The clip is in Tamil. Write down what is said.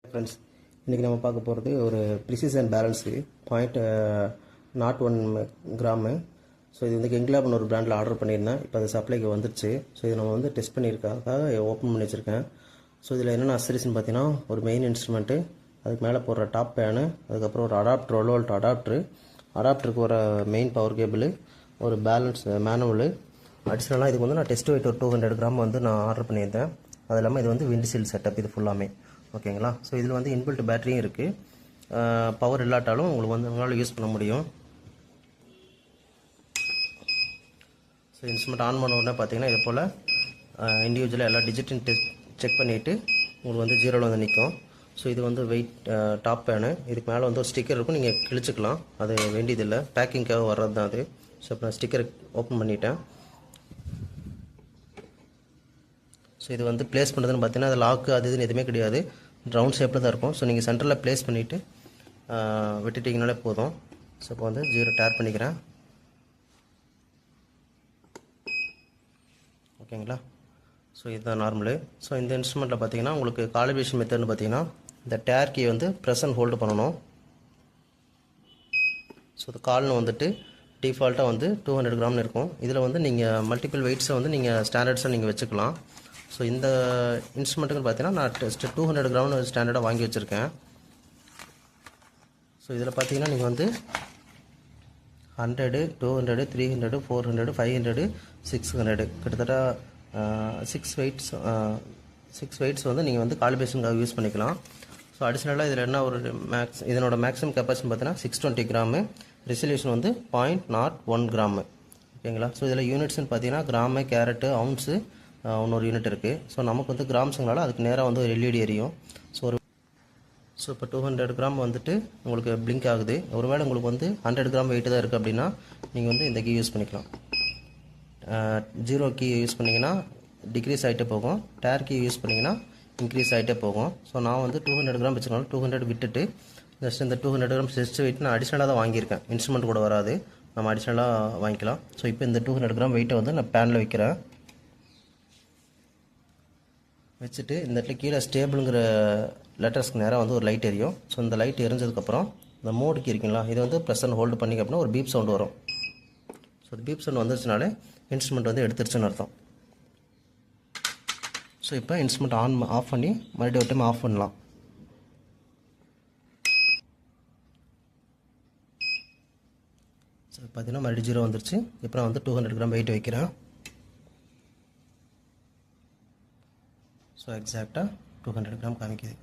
ஃப்ரெண்ட்ஸ், இன்றைக்கி நம்ம பார்க்க போகிறது ஒரு precision balance point 0.1 gram. So இது வந்து கெங்லாப்னு ஒரு பிராண்டில் ஆர்டர் பண்ணியிருந்தேன். இப்போ அது சப்ளைக்கு வந்துருச்சு. ஸோ இது நம்ம வந்து டெஸ்ட் பண்ணியிருக்காக ஓப்பன் பண்ணி வச்சுருக்கேன். ஸோ இதில் என்னென்ன அசரிஸ்ன்னு பார்த்தீங்கன்னா, ஒரு மெயின் இன்ஸ்ட்ருமெண்ட்டு, அதுக்கு மேலே போடுற டாப் பேனு, அதுக்கப்புறம் ஒரு அடாப்டர், 12 வோல்ட் அடாப்டருக்கு ஒரு மெயின் பவர் கேபிள், ஒரு பேலன்ஸ் மேனுவலு. அடிஷ்னலாக இதுக்கு வந்து நான் டெஸ்ட் வெயிட் ஒரு 200 கிராம் வந்து நான் ஆர்டர் பண்ணியிருந்தேன். அது இல்லாமல் இது வந்து விண்ட்ஷீல்ட் செட்டப் இது ஃபுல்லாமே. ஓகேங்களா. ஸோ இதில் வந்து இன்பில்ட் பேட்டரியும் இருக்குது. பவர் இல்லாட்டாலும் உங்களுக்கு வந்து உங்களால் யூஸ் பண்ண முடியும். ஸோ இன்ஸ்ட்ருமெண்ட் ஆன் பண்ண உடனே பார்த்தீங்கன்னா இது போல் இண்டிவிஜுவலாக எல்லா டிஜிட்டையும் செக் பண்ணிவிட்டு உங்களுக்கு வந்து 0ல் வந்து நிற்கும். ஸோ இது வந்து வெயிட் டாப் பேனு. இதுக்கு மேலே வந்து ஒரு ஸ்டிக்கர் இருக்கும், நீங்கள் கிழிச்சிக்கலாம், அது வேண்டியதில்லை, பேக்கிங்காக வர்றது தான் அது. ஸோ இப்போ நான் ஸ்டிக்கர் ஓப்பன் பண்ணிட்டேன். ஸோ இது வந்து ப்ளேஸ் பண்ணுறதுன்னு பார்த்தீங்கன்னா அது லாக்கு அது இதுன்னு எதுவுமே கிடையாது, ரவுண்ட் ஷேப்பில் தான் இருக்கும். ஸோ நீங்கள் சென்டரில் ப்ளேஸ் பண்ணிவிட்டு விட்டுட்டிங்கனாலே போதும். ஸோ இப்போ வந்து 0 டேர் பண்ணிக்கிறேன். ஓகேங்களா. ஸோ இதுதான் நார்மலு. ஸோ இந்த இன்ஸ்ட்ருமெண்ட்டில் பார்த்தீங்கன்னா உங்களுக்கு காலிபிரேஷன் மெத்தட்னு பார்த்தீங்கன்னா இந்த டேர் கீ வந்து ப்ரெஸ் அண்ட் ஹோல்டு பண்ணணும். ஸோ இது கால்னு வந்துட்டு டிஃபால்ட்டாக வந்து 200 கிராம்னு இருக்கும். இதில் வந்து நீங்கள் மல்டிபிள் வெயிட்ஸை வந்து நீங்கள் ஸ்டாண்டர்ட்ஸாக நீங்கள் வச்சுக்கலாம். ஸோ இந்த இன்ஸ்ட்ருமெண்ட்டுக்கு பார்த்தீங்கன்னா நான் 200 கிராம்னு ஸ்டாண்டர்டாக வாங்கி வச்சுருக்கேன். ஸோ இதில் பார்த்தீங்கன்னா நீங்கள் வந்து 100, 200, 300, 400, 500, 600 கிட்டத்தட்ட 6 வெயிட்ஸ் வந்து நீங்கள் வந்து காலிபிரேஷனுக்காக யூஸ் பண்ணிக்கலாம். ஸோ அடிஷ்னலாக இதில் என்ன ஒரு இதனோட மேக்ஸிமம் கெப்பாசிட்டி பார்த்தீங்கன்னா 620 கிராமு, ரெசல்யூஷன் வந்து 0.01 கிராமு. ஓகேங்களா. ஸோ இதில் யூனிட்ஸ்னு பார்த்தீங்கன்னா கிராமு, கேரட்டு, அவுன்ஸு, இன்னொரு யூனிட் இருக்குது. ஸோ நமக்கு வந்து கிராம்ஸுங்களால் அதுக்கு நேராக வந்து ஒரு எல்இடி எரியும். ஸோ இப்போ 200 கிராம் வந்துட்டு உங்களுக்கு பிளிங்க் ஆகுது. ஒருவேளை உங்களுக்கு வந்து 100 கிராம் வெயிட்டு தான் இருக்குது அப்படின்னா நீங்கள் வந்து இந்த கீ யூஸ் பண்ணிக்கலாம். 0 கீ யூஸ் பண்ணிங்கன்னா டிக்ரீஸ் ஆகிட்டே போகும், டேர் கீ யூஸ் பண்ணிங்கன்னா இன்க்ரீஸ் ஆகிட்டே போகும். ஸோ நான் வந்து 200 கிராம் வச்சுக்கணும், 200 விட்டுட்டு ஜஸ்ட் இந்த 200 கிராம் டெஸ்ட் வெயிட் நான் அடிஷ்னலாக தான் வாங்கியிருக்கேன். இன்ஸ்ட்ருமெண்ட் கூட வராது, நம்ம அடிஷ்னலாக வாங்கிக்கலாம். ஸோ இப்போ இந்த 200 கிராம் வெயிட்டை வந்து நான் பேனில் வைக்கிறேன். வச்சுட்டு இந்த இடத்துல கீழே ஸ்டேபிளுங்கிற லெட்டர்ஸ்க்கு நேராக வந்து ஒரு லைட் எரியும். ஸோ இந்த லைட் எரிஞ்சதுக்கப்புறம் இந்த மோடுக்கு இருக்குங்களா, இது வந்து ப்ரெஸ் அண்ட் ஹோல்டு பண்ணிக்க அப்படின்னா ஒரு பீப் சவுண்டு வரும். ஸோ அது பீப் சவுண்ட் வந்துருச்சுனாலே இன்ஸ்ட்ருமெண்ட் வந்து எடுத்துருச்சுன்னு அர்த்தம். ஸோ இப்போ இன்ஸ்ட்ருமெண்ட் ஆஃப் பண்ணி மறுபடியும் ஒரு டைம் ஆஃப் பண்ணலாம். ஸோ பார்த்தீங்கன்னா மறுபடியும் 0 வந்துருச்சு. இப்போ நான் வந்து 200 கிராம் வெயிட் வைக்கிறேன். ஸோ எக்ஸாக்டாக 200 கிராம் காமிக்குது.